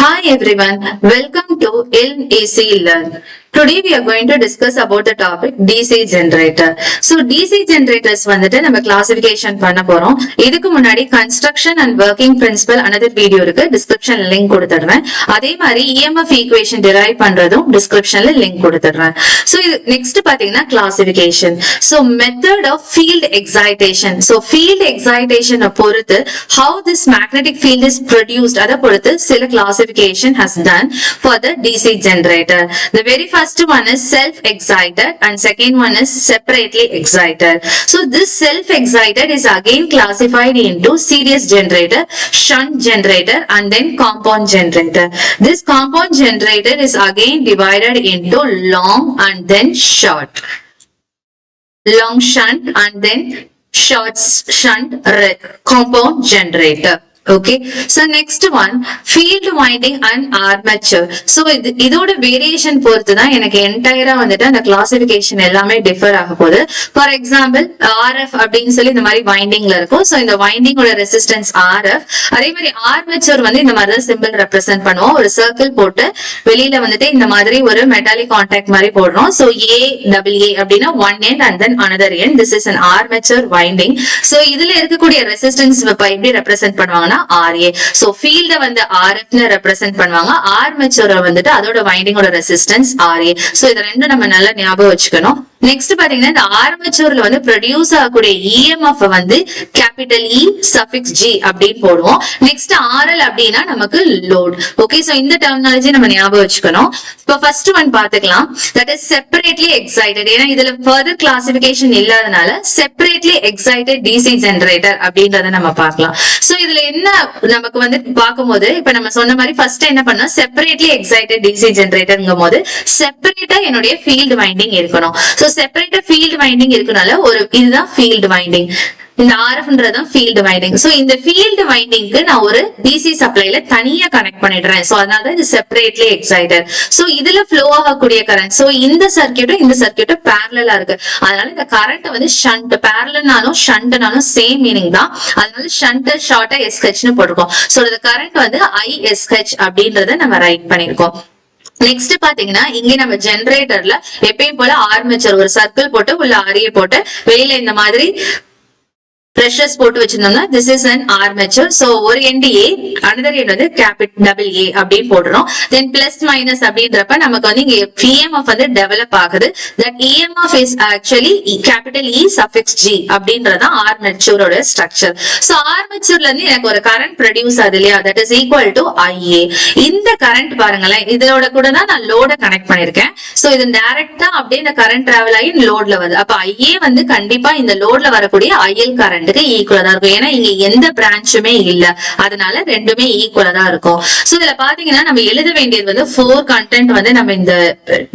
Hi everyone, welcome to LAC Learn. Today we are going to discuss about the topic DC generator. So DC generators வந்துட்டு நம்ம classification பண்ண போறோம். இதுக்கு முன்னாடி construction and working principle another video இருக்கு, description link கொடுத்துடுறேன். அதே மாதிரி EMF equation derive பண்றதும் descriptionல link கொடுத்துடுறேன். So next பாத்தீங்கன்னா classification. So method of field excitation. So field excitation பொறுத்து how this magnetic field is produced அத பொறுத்து சில classification has done for the DC generator. The very first one is self-excited and second one is separately excited. So this self-excited is again classified into series generator, shunt generator and then compound generator. This compound generator is again divided into long and then short. Long shunt and then short shunt compound generator. Okay, so next one field winding and armature. So இதோட variation பொறுத்து தான் எனக்கு என்டையரா வந்துட்டு அந்த classification எல்லாமே differ ஆக போகுது. For example RF அப்படின்னு சொல்லி இந்த மாதிரி வைண்டிங்ல இருக்கும். சோ இந்த வைண்டிங்கோட ரெசிஸ்டன்ஸ் RF. அதே மாதிரி ஆர்மேச்சர் வந்து இந்த மாதிரி தான் சிம்பிள் ரெப்ரசென்ட் பண்ணுவோம். ஒரு சர்க்கிள் போட்டு வெளியில வந்துட்டு இந்த மாதிரி ஒரு மெட்டாலிக் கான்டாக்ட் மாதிரி போடுறோம். சோ AA அப்படின்னா one end and then another end. This is an armature winding. So இதுல இருக்கக்கூடிய ரெசிஸ்டன்ஸ் எப்படி ரெப்ரசென்ட் பண்ணுவாங்க RA. So field வந்து RF னு ரெப்ரசென்ட் பண்ணுவாங்க. ஆர்மேச்சர் வந்துட்டு அதோட வைண்டிங்கோட ரெசிஸ்டன்ஸ் RA. So இது ரெண்டும் நம்ம நல்லா ஞாபகம் வச்சுக்கணும். நெக்ஸ்ட் பாத்தீங்கன்னா இந்த ஆர்மேச்சர்ல வந்து ப்ரொடியூஸ் ஆகக்கூடிய EMF வந்து கேபிட்டல் E சஃபிக்ஸ் G அப்படின்னு போடுவோம். நெக்ஸ்ட் RL அப்படின்னா நமக்கு லோட். ஓகே, சோ இந்த டெர்மினாலஜி நம்ம ஞாபகம் வச்சுக்கணும். இப்போ ஃபர்ஸ்ட் ஒன் பாத்துக்கலாம். That is separately excited. ஏன்னா இதுல ஃபர்தர் கிளாசிபிகேஷன் இல்லாதனால செப்பரேட்லி எக்ஸைட்டட் DC ஜெனரேட்டர் அப்படின்றத நம்ம பார்க்கலாம். சோ இதுல என்ன நமக்கு வந்து பார்க்கும்போது இப்ப நம்ம சொன்ன மாதிரி ஃபர்ஸ்ட் என்ன பண்ணோம், செப்பரேட்லி எக்ஸைட்டட் DC ஜெனரேட்டர்ங்கும் போது செப்பரேட்டா என்னுடைய ஃபீல்ட் வைண்டிங் இருக்கணும். சோ செப்பரேட்டா ஃபீல்ட் வைண்டிங் இருக்கனால ஒரு இதுதான் ஃபீல்ட் வைண்டிங். இந்த RFன்றதான் ஃபீல்ட் வைண்டிங். சோ இந்த ஃபீல்ட் வைண்டிங்க்கு நான் ஒரு DC சப்ளைல தனியா கனெக்ட் பண்ணிடுறேன். சோ அதனால இது செப்பரேட்லி எக்ஸைட்டட். சோ இதுல ஃப்ளோ ஆகக்கூடிய கரண்ட், சோ இந்த சர்க்யூட்டும் இந்த சர்க்யூட்டும் பேரலலா இருக்கு. அதனால இந்த கரண்ட் வந்து ஷண்ட், பேரலல்னாலும் ஷண்ட்னாலும் சேம் மீனிங் தான். அதனால ஷண்ட் ஷார்ட்டா SH னு போட்டிருக்கோம். சோ இந்த கரண்ட் வந்து ISH அப்படின்றத நம்ம ரைட் பண்ணிருக்கோம். நெக்ஸ்ட் பாத்தீங்கன்னா இங்க நம்ம ஜெனரேட்டர்ல எப்பயும் போல ஆர்மேச்சர் ஒரு சர்க்கிள் போட்டு உள்ள RA போட்டு வெளியில இந்த மாதிரி பிரஷர்ஸ் போட்டு வச்சிருந்தோம்னா this is an armature. So ஒரு end A, another end வந்து capital A அப்படின்னு போடுறோம். Then plus minus அப்படின்றப்ப நமக்கு வந்து இங்க EMF வந்து டெவலப் ஆகுது. That EMF is actually capital E suffix G அப்படின்றத ஆர்மேச்சரோட ஸ்ட்ரக்சர். So ஆர்மேச்சர்ல இருந்து எனக்கு ஒரு கரண்ட் ப்ரொடியூஸ் ஆகுது இல்லையா, that is equal to IA. இந்த கரண்ட் பாருங்களேன், இதோட கூட தான் நான் லோட கனெக்ட் பண்ணிருக்கேன். So இது டைரக்டா அப்படியே இந்த கரண்ட் டிராவல் ஆகி லோட்ல வருது. அப்ப IA வந்து கண்டிப்பா இந்த லோட்ல வரக்கூடிய IL கரண்ட் ஈக்குவலா தான் இருக்கும். ஏன்னா இங்க எந்த பிரான்ச்சுமே இல்ல, அதனால ரெண்டுமே ஈக்குவலா தான் இருக்கும். சோ இதுல பாத்தீங்கன்னா நம்ம எழுத வேண்டியது வந்து 4 கண்டென்ட் வந்து நம்ம இந்த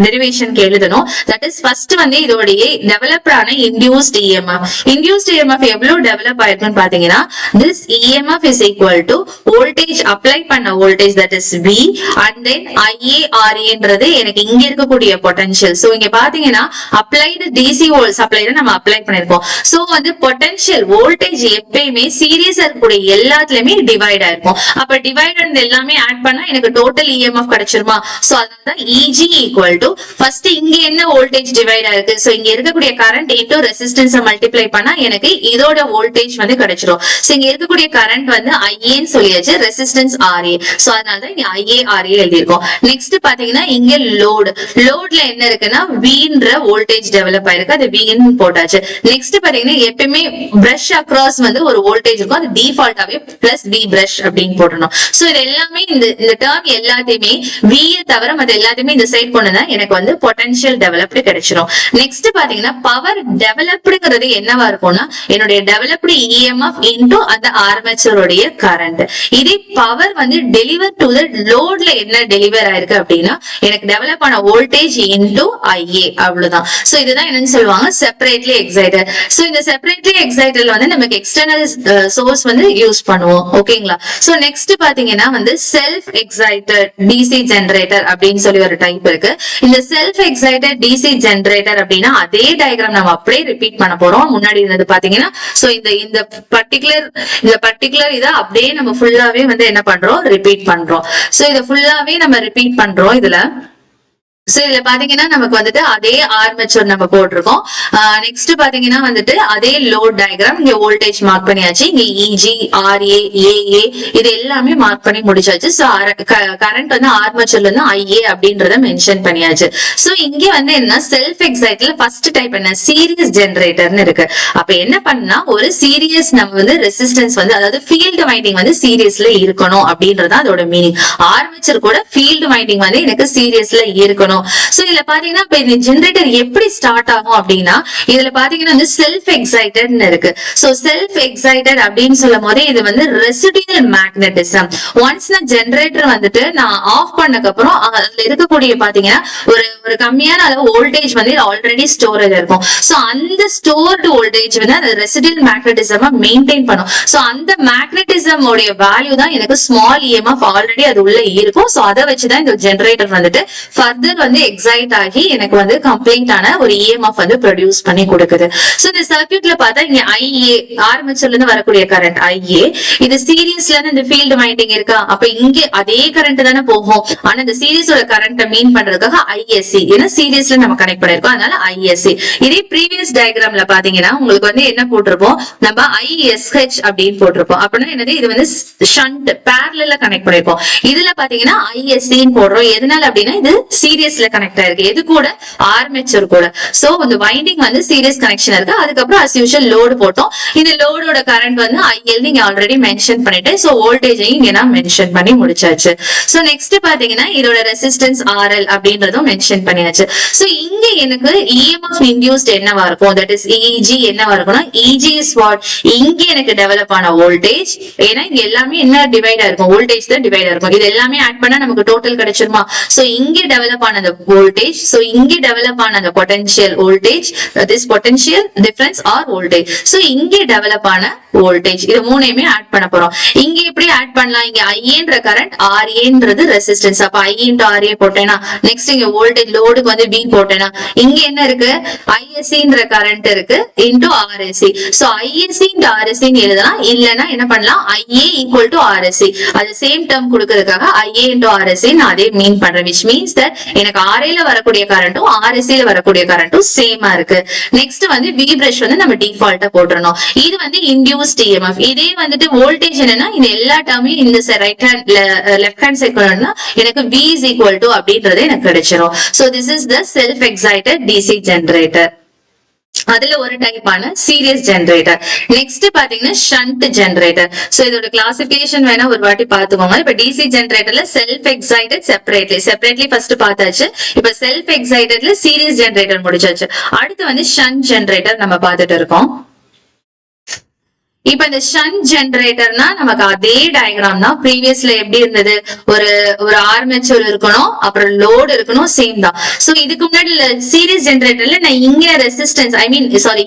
டெரிவேஷனுக்கு எழுதணும். தட் இஸ் ஃபர்ஸ்ட் வந்து இதோடைய டெவலப்ட் ஆன இன்டியூஸ்ட் EMF. இன்டியூஸ்ட் EMF எவ்வளவு டெவலப் ஆயிருக்குன்னு பாத்தீங்கன்னா this EMF is equal to voltage apply பண்ண voltage that is V and then IARAன்றது எனக்கு இங்க இருக்கக்கூடிய பொட்டன்ஷியல். சோ இங்க பாத்தீங்கன்னா அப்ளைடு DC வோல்ட் சப்ளைல நம்ம அப்ளை பண்ணிருக்கோம். சோ வந்து பொட்டன்ஷியல் வோல்டேஜ் எப்பயுமே சீரியஸா இருக்கக்கூடிய எல்லாத்துலயுமே டிவைட் ஆயிருக்கும். அப்ப டிவைட் எல்லாமே ஆட் பண்ணா எனக்கு டோட்டல் EMF கிடைச்சிருமா? சோ அதனாலதான் EG ஈக்குவல் டு ஃபர்ஸ்ட் இங்க என்ன வோல்டேஜ் டிவைட் ஆயிருக்கு, சோ இங்க இருக்கக்கூடிய கரண்ட் இன்டு ரெசிஸ்டன்ஸ் மல்டிப்ளை பண்ணா எனக்கு இதோட வோல்டேஜ் வந்து கிடைச்சிரும். சோ இங்க இருக்கக்கூடிய கரண்ட் வந்து IA ன்னு சொல்லியாச்சு, ரெசிஸ்டன்ஸ் RA. சோ அதனாலதான் இங்க IARA எழுதிருக்கோம். நெக்ஸ்ட் பாத்தீங்கன்னா இங்க லோட்ல என்ன இருக்குன்னா Vன்ற வோல்டேஜ் டெவலப் ஆயிருக்கு, அது V ன்னு போட்டாச்சு. நெக்ஸ்ட் பாத்தீங்கன்னா எப்பயுமே பிரஷ் அக்ராஸ் வந்து ஒரு வோல்டேஜ் இருக்கும், அது டிஃபால்ட்டாவே பிளஸ் V பிரஷ் அப்படின்னு போடணும். சோ இது எல்லாமே இந்த டேர்ம் எல்லாத்தையுமே V தவிர மத்த எல்லாத்தையுமே இந்த சைட் கொண்டுனா எனக்கு வந்து பொட்டன்ஷியல் டெவலப்டு கிடைச்சிரும். நெக்ஸ்ட் பாத்தீங்கன்னா பவர் டெவலப்டுங்கிறது என்னவா இருக்கும்னா என்னுடைய டெவலப்டு EMF இன்டு அந்த ஆர்மேச்சரோடைய கரண்ட். இதே பவர் வந்து டெலிவர் டு த லோட்ல என்ன டெலிவர் ஆயிருக்கு அப்படின்னா எனக்கு டெவலப் ஆன வோல்டேஜ் இன்டு IA அவ்வளவுதான். சோ இதுதான் என்னன்னு சொல்லுவாங்க செப்பரேட்லி எக்ஸைட்டட். சோ இந்த செப்பரேட்லி எக்ஸைட்டட்ல வந்து நமக்கு எக்ஸ்டர்னல் சோர்ஸ் வந்து யூஸ் பண்ணுவோம். ஓகேங்களா? சோ நெக்ஸ்ட் பாத்தீங்கன்னா வந்து செல்ஃப் எக்ஸைட்டட் டிசி ஜெனரேட்டர் அப்படின்னு சொல்லி ஒரு டைப் இருக்கு. இந்த செல்ஃப் எக்ஸைட்டட் டிசி ஜெனரேட்டர் அப்படின்னா அதே டயக்ராம் நம்ம அப்படியே ரிப்பீட் பண்ண போறோம். முன்னாடி இருந்தது பாத்தீங்கன்னா சோ இந்த பர்டிகுலர் இதை அப்படியே நம்ம ஃபுல்லாவே வந்து என்ன பண்றோம், ரிப்பீட் பண்றோம். சோ இதை ஃபுல்லாவே நம்ம ரிப்பீட் பண்றோம். இதுல சோ இதுல பாத்தீங்கன்னா நமக்கு வந்துட்டு அதே ஆர்மேச்சர் நம்ம போட்டிருக்கோம். நெக்ஸ்ட் பாத்தீங்கன்னா வந்துட்டு அதே லோட் டயக்ராம், இங்க வோல்டேஜ் மார்க் பண்ணியாச்சு, இங்க இஜி ஆர்ஏ ஏஏ இது எல்லாமே மார்க் பண்ணி முடிச்சாச்சு. சோ கரண்ட் வந்து ஆர்மேச்சர்ல இருந்து ஐஏ அப்படின்றத மென்ஷன் பண்ணியாச்சு. சோ இங்க வந்து என்ன செல்ஃப் எக்ஸைட்ல ஃபர்ஸ்ட் டைப் என்ன சீரியஸ் ஜெனரேட்டர்னு இருக்கு. அப்ப என்ன பண்ணா ஒரு சீரியஸ் நம்ம வந்து ரெசிஸ்டன்ஸ் வந்து அதாவது ஃபீல்டு வைண்டிங் வந்து சீரியஸ்ல இருக்கணும் அப்படின்றது அதோட மீனிங். ஆர்மேச்சர் கூட ஃபீல்டு வைண்டிங் வந்து எனக்கு சீரியஸ்ல இருக்கணும். சோ இதுல பாத்தீங்கன்னா இப்ப இந்த ஜெனரேட்டர் எப்படி ஸ்டார்ட் ஆகும் அப்படின்னா இதுல பாத்தீங்கன்னா வந்து செல்ஃப் எக்ஸைட்டட்னு இருக்கு. சோ செல்ஃப் எக்ஸைட்டட் அப்படின்னு சொல்லும் போதே இது வந்து ரெசிடுவல் மேக்னட்டிசம். ஒன்ஸ் நான் ஜெனரேட்டர் வந்துட்டு நான் ஆஃப் பண்ணக்கு அப்புறம் அதுல இருக்கக்கூடிய பாத்தீங்கன்னா ஒரு கம்மியான அளவு வோல்டேஜ் வந்து ஆல்ரெடி ஸ்டோரேஜ் இருக்கும். சோ அந்த ஸ்டோர்டு வோல்டேஜ் வந்து அந்த ரெசிடுவல் மேக்னட்டிசம் மெயின்டைன் பண்ணும். சோ அந்த மேக்னட்டிசம் உடைய வேல்யூ தான் எனக்கு ஸ்மால் இஎம்எஃப் ஆல்ரெடி அது உள்ள இருக்கும். சோ அதை வச்சுதான் இந்த ஜெனரேட்டர் வந்துட்டு ஃபர்தர் வந்து எக்ஸைட் ஆகி எனக்கு வந்து கம்ப்ளீட் ஆன ஒரு இஎம்எஃப் வந்து ப்ரொடியூஸ் பண்ணி கொடுக்குது. சோ இந்த சர்க்யூட்ல பார்த்தா இங்க ஐஏ ஆர்மேச்சர்ல இருந்து வரக்கூடிய கரண்ட் ஐஏ, இது சீரியஸ்ல இருந்து இந்த ஃபீல்டு வைண்டிங் இருக்கா, அப்ப இங்க அதே கரண்ட் தானே போகும். ஆனா இந்த சீரியஸோட கரண்ட் மீன் பண்றதுக்காக ஐஎஸ்சி, ஏன்னா சீரியஸ்ல நம்ம கனெக்ட் பண்ணிருக்கோம் அதனால ஐஎஸ்சி. இதே ப்ரீவியஸ் டயக்ராம்ல பாத்தீங்கன்னா உங்களுக்கு வந்து என்ன போட்டிருப்போம், நம்ம ஐஎஸ்ஹெச் அப்படின்னு போட்டிருப்போம். அப்படின்னா என்னது, இது வந்து ஷண்ட் பேரலல்ல கனெக்ட் பண்ணிருப்போம். இதுல பாத்தீங்கன்னா ஐஎஸ்சின்னு போடுறோம். எதனால அப்படின்னா இது சீரியஸ்ல கனெக்ட் ஆயிருக்கு, எது கூட ஆர்மேச்சர் கூட. சோ இந்த வைண்டிங் வந்து சீரியஸ் கனெக்ஷன் இருக்கு. அதுக்கப்புறம் as usual லோடு போட்டோம். இந்த லோடோட கரண்ட் வந்து ஐஎல் நீங்க ஆல்ரெடி மென்ஷன் பண்ணிட்டேன். சோ வோல்டேஜையும் இங்க நான் மென்ஷன் பண்ணி முடிச்சாச்சு. சோ நெக்ஸ்ட் பாத்தீங்கன்னா இதோட ரெசிஸ்டன்ஸ் ஆர்எல் அப்படின்றதும் மென்ஷன் பண்ணியாச்சு. சோ இங்க எனக்கு இஎம்எஃப் இன்டியூஸ்ட் என்னவா இருக்கும், தட் இஸ் இஜி என்னவா இருக்கும்னா இஜி இஸ் வாட், இங்க எனக்கு டெவலப் ஆன வோல்டேஜ். ஏன்னா இங்க எல்லாமே என்ன டிவைட் ஆயிருக்கும், வோல்டேஜ் தான் டிவைட் ஆயிருக்கும். இது எல்லாமே ஆட் பண்ணா நமக்கு டோட்டல் கிடைச்சிருமா. சோ இங்க டெவலப் ஆன the voltage, so இங்க develop ஆன the potential voltage, this potential difference or voltage. so இங்க develop ஆன voltage, இது மூணையுமே ஆட் பண்ண போறோம். இங்க எப்படி ஆட் பண்ணலாம், இங்க ஐஏன்ற கரண்ட் ஆர்ஏன்றது ரெசிஸ்டன்ஸ், அப்ப ஐ இன்டு ஆர்ஏ போட்டேனா, நெக்ஸ்ட் இங்க வோல்டேஜ் லோடுக்கு வந்து பி போட்டேனா, இங்க என்ன இருக்கு ஐஎஸ்சின்ற கரண்ட் இருக்கு into RSC. So ISC into ஆர்எஸ்சின்னு எழுதலாம். இல்லனா என்ன பண்ணலாம், ஐஏ ஈக்குவல் டு ஆர்எஸ்சி, அது சேம் டேர்ம் கொடுக்கிறதுக்காக ஐஏ இன்டு ஆர்எஸ்சி நான் அதே மீன் பண்றேன். which means that எனக்கு ஆர்ஏல வரக்கூடிய கரண்ட்டும் ஆர்எஸ்சில வரக்கூடிய கரண்ட்டும் சேமா இருக்கு. நெக்ஸ்ட் வந்து வி பிரஷ் வந்து நம்ம டிஃபால்ட்டா போட்டுறணும். இது வந்து இன்டியூஸ்ட் இஎம்எஃப். இதே வந்துட்டு வோல்டேஜ் என்னன்னா இந்த எல்லா டேர்மையும் இந்த right hand left hand side கொண்டுனா எனக்கு V is equal to அப்படின்றது எனக்கு கிடைச்சிரும். So this is the self excited DC generator. அதுல ஒரு டைப்பான சீரியஸ் ஜெனரேட்டர். நெக்ஸ்ட் பாத்தீங்கன்னா ஷண்ட் ஜெனரேட்டர். சோ இதோட கிளாசிபிகேஷன் வேணா ஒரு வாட்டி பாத்துக்கோங்க. இப்ப டிசி ஜெனரேட்டர்ல செல்ஃப் எக்ஸைட்டட் செப்பரேட்லி ஃபர்ஸ்ட் பார்த்தாச்சு. இப்ப செல்ஃப் எக்ஸைட்டட்ல சீரியஸ் ஜெனரேட்டர் முடிச்சாச்சு. அடுத்து வந்து ஷண்ட் ஜெனரேட்டர் நம்ம பார்த்துட்டு இருக்கோம். இப்ப இந்த ஷண்ட் ஜெனரேட்டர்னா நமக்கு அதே டயக்ராம் தான். ப்ரீவியஸ்ல எப்படி இருந்தது, ஒரு ஆர்மேச்சர் இருக்கணும், அப்புறம் லோடு இருக்கணும், சேம் தான். சோ இதுக்கு முன்னாடி சீரிஸ் ஜெனரேட்டர்ல நான் இங்க ரெசிஸ்டன்ஸ்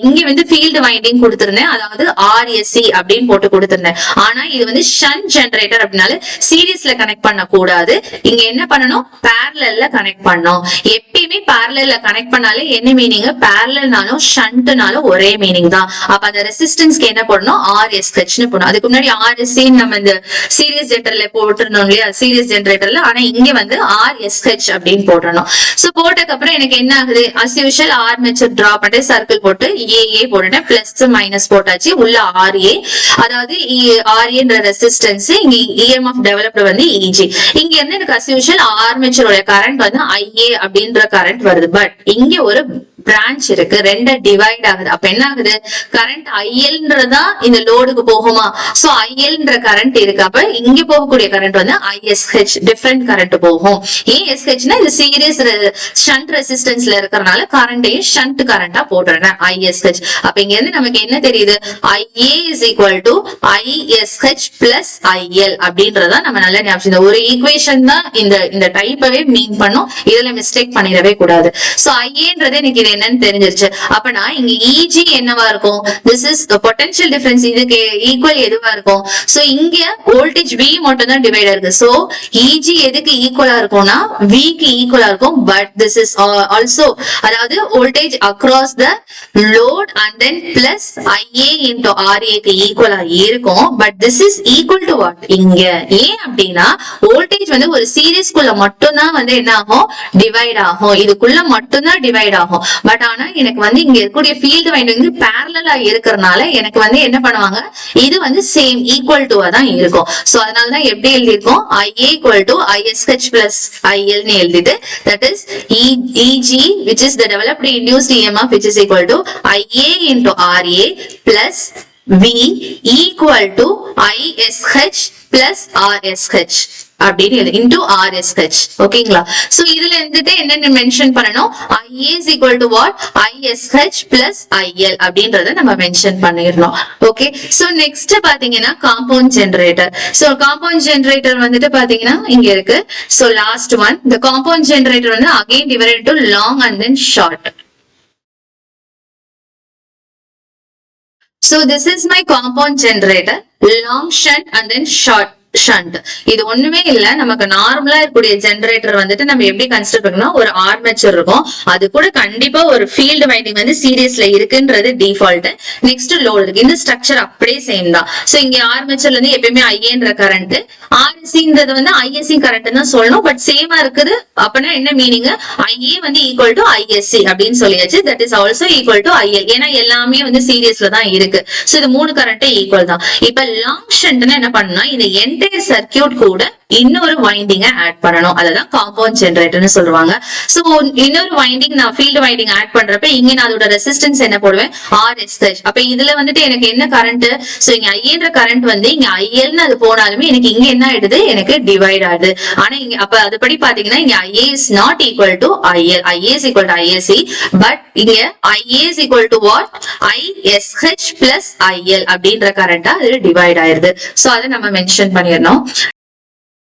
இங்க வந்து ஃபீல்டு வைண்டிங் கொடுத்திருந்தேன், அதாவது ஆர்எஸ்சி அப்படின்னு போட்டு கொடுத்திருந்தேன். ஆனா இது வந்து ஷண்ட் ஜெனரேட்டர் அப்படின்னால சீரிஸ்ல கனெக்ட் பண்ண கூடாது. இங்க என்ன பண்ணணும், பேரலல்ல கனெக்ட் பண்ணணும். எப்பயுமே பேரலல்ல கனெக்ட் பண்ணாலே என்ன மீனிங், பேரலல்னாலும் ஷண்ட்னாலும் ஒரே மீனிங் தான். அப்ப அந்த ரெசிஸ்டன்ஸ்க்கு என்ன பண்ணணும், RSH னு போணும். அதுக்கு முன்னாடி RSC நம்ம இந்த சீரியஸ் ஜெனரேட்டர்ல போட்டுறோம் இல்லையா, சீரியஸ் ஜெனரேட்டர்ல. ஆனா இங்க வந்து RSH அப்படின்னு போடணும். சோ போட்டதுக்கு அப்புறம் எனக்கு என்ன ஆகுது, as usual ஆர்மேச்சர் டிரா பண்ணி சர்க்கிள் போட்டு AA போட்டுட்டேன், பிளஸ் மைனஸ் போட்டாச்சு, உள்ள RA, அதாவது RAன்ற ரெசிஸ்டன்ஸ், இங்க EMF டெவலப்டு வந்து EG. இங்க இருந்து எனக்கு as usual ஆர்மேச்சரோட கரண்ட் வந்து IA அப்படின்ற கரண்ட் வருது. பட் இங்க ஒரு பிரான்ச் இருக்கு, ரெண்டா டிவைட் ஆகுது. அப்ப என்ன ஆகுது, கரண்ட் ILன்றதா இந்த லோடுக்கு போகுமா, சோ ILன்ற கரண்ட் இருக்கு. அப்ப இங்க போகக்கூடிய கரண்ட் வந்து ISH, டிஃபரெண்ட் கரண்ட் போகும். ஏன் SHனா இது சீரியஸ் ஷண்ட் ரெசிஸ்டன்ஸ்ல இருக்கறனால கரண்டையும் ஷண்ட் கரண்டா போடுறேன் ISH. அப்ப இங்க இருந்து நமக்கு என்ன தெரியுது, IA is equal to ISH plus IL அப்படின்றதா நம்ம நல்ல ஞாபகம். இந்த ஒரு ஈக்குவேஷன் தான் இந்த டைப்பவே மீன் பண்ணும். இதுல மிஸ்டேக் பண்ணிடவே கூடாது. சோ IAன்றது எனக்கு என்னன்னு தெரிஞ்சிருச்சு. அப்பனா இங்க இஜி என்னவா இருக்கும்? This is potential difference. இதுக்கு ஈக்குவல் எதுவா இருக்கும்? சோ இங்க வோல்டேஜ் V மட்டும் தான் டிவைட் ஆயிருக்கு. சோ இஜி எதுக்கு ஈக்குவலா இருக்கும்னா V க்கு ஈக்குவலா இருக்கும். பட் திஸ் இஸ் ஆல்சோ, அதாவது voltage across the load and then plus IA into RA க்கு ஈக்குவலா இருக்கும். But this is equal to what? இங்க ஏன் அப்படின்னா வோல்டேஜ் வந்து ஒரு சீரிஸ்க்குள்ள மட்டும் தான் வந்து என்ன ஆகும்? டிவைட் ஆகும். இதுக்குள்ள மட்டும் தான் டிவைட் ஆகும். பட் ஆனா எனக்கு வந்து இங்க இருக்கக்கூடிய ஃபீல்ட் வைண்டிங் பேரலலா இருக்கறனால எனக்கு வந்து என்ன பண்ணுவாங்க? இது வந்து சேம் ஈக்குவல் டு தான் இருக்கும். சோ அதனால தான் எப்படி எழுதிருக்கோம்? IA equal to ISH plus IL னு எழுதிட்டு, that is EG which is the developed induced EMF which is equal to IA into RA plus V equal to ISH plus RSH அப்படின்னு into RSH. ஓகேங்களா? So இதுல இருந்துட்டு என்ன mention பண்ணனும்? IA is equal to what? ISH plus IL அப்படின்றத நம்ம mention பண்ணிரணும். Okay, so next பாத்தீங்கன்னா compound generator. So compound generator வந்துட்டு பாத்தீங்கன்னா இங்க இருக்கு. So last one, the compound generator வந்து again divided to long and then short. So this is my compound generator, long shunt and then short shunt. இது ஒண்ணுமே இல்ல, நமக்கு நார்மலா இருக்கக்கூடிய ஜெனரேட்டர் வந்துட்டு நம்ம எப்படி கன்சிடர் பண்ணணும்? ஒரு ஆர்மேச்சர் இருக்கும், அது கூட கண்டிப்பா ஒரு ஃபீல்டு வைண்டிங் வந்து சீரியஸ்ல இருக்குன்றது டிஃபால்ட். நெக்ஸ்ட் லோட் இருக்கு. இந்த ஸ்ட்ரக்சர் அப்படியே சேம் தான். சோ இங்க ஆர்மேச்சர்ல இருந்து எப்பயுமே ஐஏன்ற கரண்ட், ஆர்எஸ்சின்றது வந்து ஐஎஸ்சி கரண்ட் தான் சொல்லணும். பட் சேமா இருக்குது. அப்பனா என்ன மீனிங்? ஐஏ வந்து ஈக்குவல் டு ஐஎஸ்சி அப்படின்னு சொல்லியாச்சு. That is also equal to IL. ஏன்னா எல்லாமே வந்து சீரியஸ்ல தான் இருக்கு. சோ இது மூணு கரண்ட் ஈக்குவல் தான். இப்ப லாங் ஷண்ட்னா என்ன பண்ணா, இந்த என்டையர் சர்க்யூட் கூட இன்னொரு வைண்டிங் ஆட் பண்ணணும். அதுதான் காம்பவுண்ட் ஜெனரேட்டர்னு சொல்லுவாங்க. சோ இன்னொரு வைண்டிங் நான் ஃபீல்ட் வைண்டிங் ஆட் பண்றப்ப இங்க நான் அதோட ரெசிஸ்டன்ஸ் என்ன போடுவேன்? RSH. அப்ப இதுல வந்துட்டு எனக்கு என்ன கரண்ட்? சோ இங்க ஐஏன்ற கரண்ட் வந்து இங்க ஐஎல்னு அது போனாலுமே எனக்கு இங்க என்ன ஆயிடுது? எனக்கு டிவைட் ஆகுது. ஆனா இங்க அப்ப அதுபடி பாத்தீங்கன்னா இங்க IA is not equal to IL. IA is equal to ISC. But இங்க IA is equal to what? ISH plus IL அப்படின்ற கரண்டா அது டிவைட் ஆயிருது. சோ அதை நம்ம மென்ஷன் பண்ணிடணும்.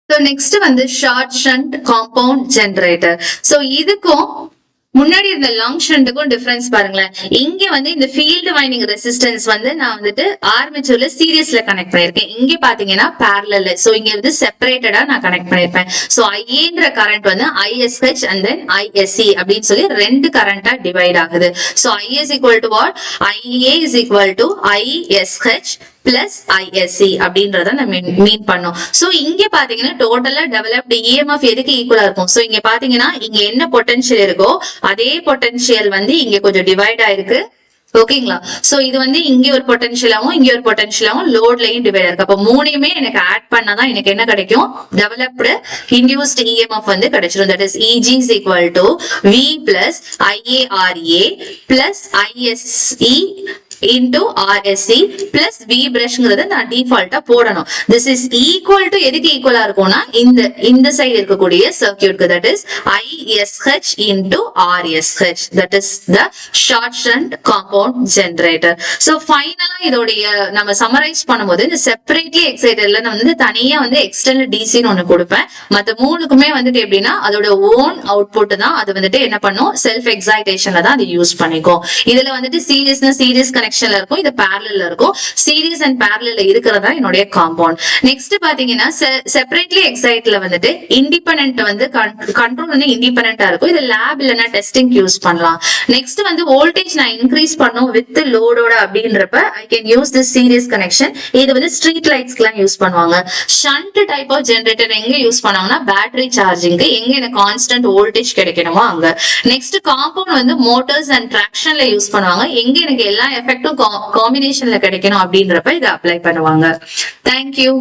So next வந்து short shunt compound generator. So இதுக்கும் முன்னாடி இருந்த லாங் ஷண்ட்டுக்கும் டிஃபரன்ஸ் பாருங்களேன். இங்க வந்து இந்த ஃபீல்டு வைண்டிங் ரெசிஸ்டன்ஸ் வந்து நான் வந்துட்டு ஆர்மேச்சர்ல சீரியஸ்ல கனெக்ட் பண்ணிருக்கேன். இங்க பாத்தீங்கன்னா பேரலல். சோ இங்க வந்து செப்பரேட்டடா நான் கனெக்ட் பண்ணிருப்பேன். சோ ஐஏன்ற கரண்ட் வந்து ISH and then ISC அப்படின்னு சொல்லி ரெண்டு கரண்டா டிவைட் ஆகுது. So I is equal to what? IA is equal to ISH plus ISC அப்படின்றத நம்ம மீன் பண்ணோம். சோ இங்க பாத்தீங்கன்னா டோட்டலா டெவலப்டு EMF எதுக்கு ஈக்குவலா இருக்கும்? சோ இங்க பாத்தீங்கன்னா இங்க என்ன பொட்டன்ஷியல் இருக்கோ அதே பொட்டன்ஷியல் வந்து இங்க கொஞ்சம் டிவைட் ஆயிருக்கு. ஓகேங்களா? சோ இது வந்து இங்க ஒரு பொட்டன்ஷியலாவும் இங்க ஒரு பொட்டன்ஷியலாவும் லோட்லயும் டிவைட் ஆயிருக்கு. அப்ப மூணையுமே எனக்கு ஆட் பண்ணாதான் எனக்கு என்ன கிடைக்கும்? டெவலப்டு இன்டியூஸ்ட் EMF வந்து கிடைச்சிடும். That is EG is equal to V plus IARA plus ISE into RSC plus V brushங்கிறது நான் டிஃபால்ட்டா போடணும். this is equal to எதுக்கு ஈக்குவலா இருக்கும்னா இந்த சைடு இருக்கக்கூடிய சர்க்யூட்க்கு, that is ISH into RSH, that is the short shunt compound generator. so ஃபைனலா இதோடைய நம்ம சம்மரைஸ் பண்ணும்போது இந்த செப்பரேட்லி எக்ஸைட்டட்ல நான் வந்து தனியா வந்து எக்ஸ்டர்னல் டிசின்னு ஒண்ணு கொடுப்பேன். மத்த மூணுக்குமே வந்துட்டு எப்படின்னா அதோட ஓன் அவுட்புட் தான் அது வந்துட்டு என்ன பண்ணும்? செல்ஃப் எக்ஸைட்டேஷன்ல தான் அது யூஸ் பண்ணிக்கும். இதுல வந்துட்டு சீரியஸ்னா சீரியஸ் கனெக்ஷன்ல இருக்கும், இது பேரலல்ல இருக்கும். சீரியஸ் அண்ட் பேரலல்ல இருக்கிறதா என்னுடைய காம்பவுண்ட். நெக்ஸ்ட் பாத்தீங்கன்னா செப்பரேட்லி எக்ஸைட்ல வந்துட்டு இண்டிபெண்டன்ட் வந்து கண்ட்ரோல் வந்து இண்டிபெண்டன்டா இருக்கும். இது லேப் இல்லனா டெஸ்டிங் யூஸ் பண்ணலாம். நெக்ஸ்ட் வந்து வோல்டேஜ் நான் இன்க்ரீஸ் பண்ணும் வித் லோடோட அப்படின்றப்ப I can use this serious connection. இது வந்து ஸ்ட்ரீட் லைட்ஸ்க்கு எல்லாம் யூஸ் பண்ணுவாங்க. ஷண்ட் டைப் ஆஃப் ஜெனரேட்டர் எங்க யூஸ் பண்ணுவாங்கன்னா பேட்டரி சார்ஜிங்க்கு, எங்க எனக்கு கான்ஸ்டன்ட் வோல்டேஜ் கிடைக்கணுமோ அங்க. நெக்ஸ்ட் காம்பவுண்ட் வந்து மோட்டார்ஸ் அண்ட் ட்ராக்ஷன்ல யூஸ் பண்ணுவாங்க, எங்க எனக்கு எல்லா எஃபெக்டும் காம்பினேஷன்ல கிடைக்கணும் அப்படின்றப்ப இதை அப்ளை பண்ணுவாங்க. தேங்க்யூ.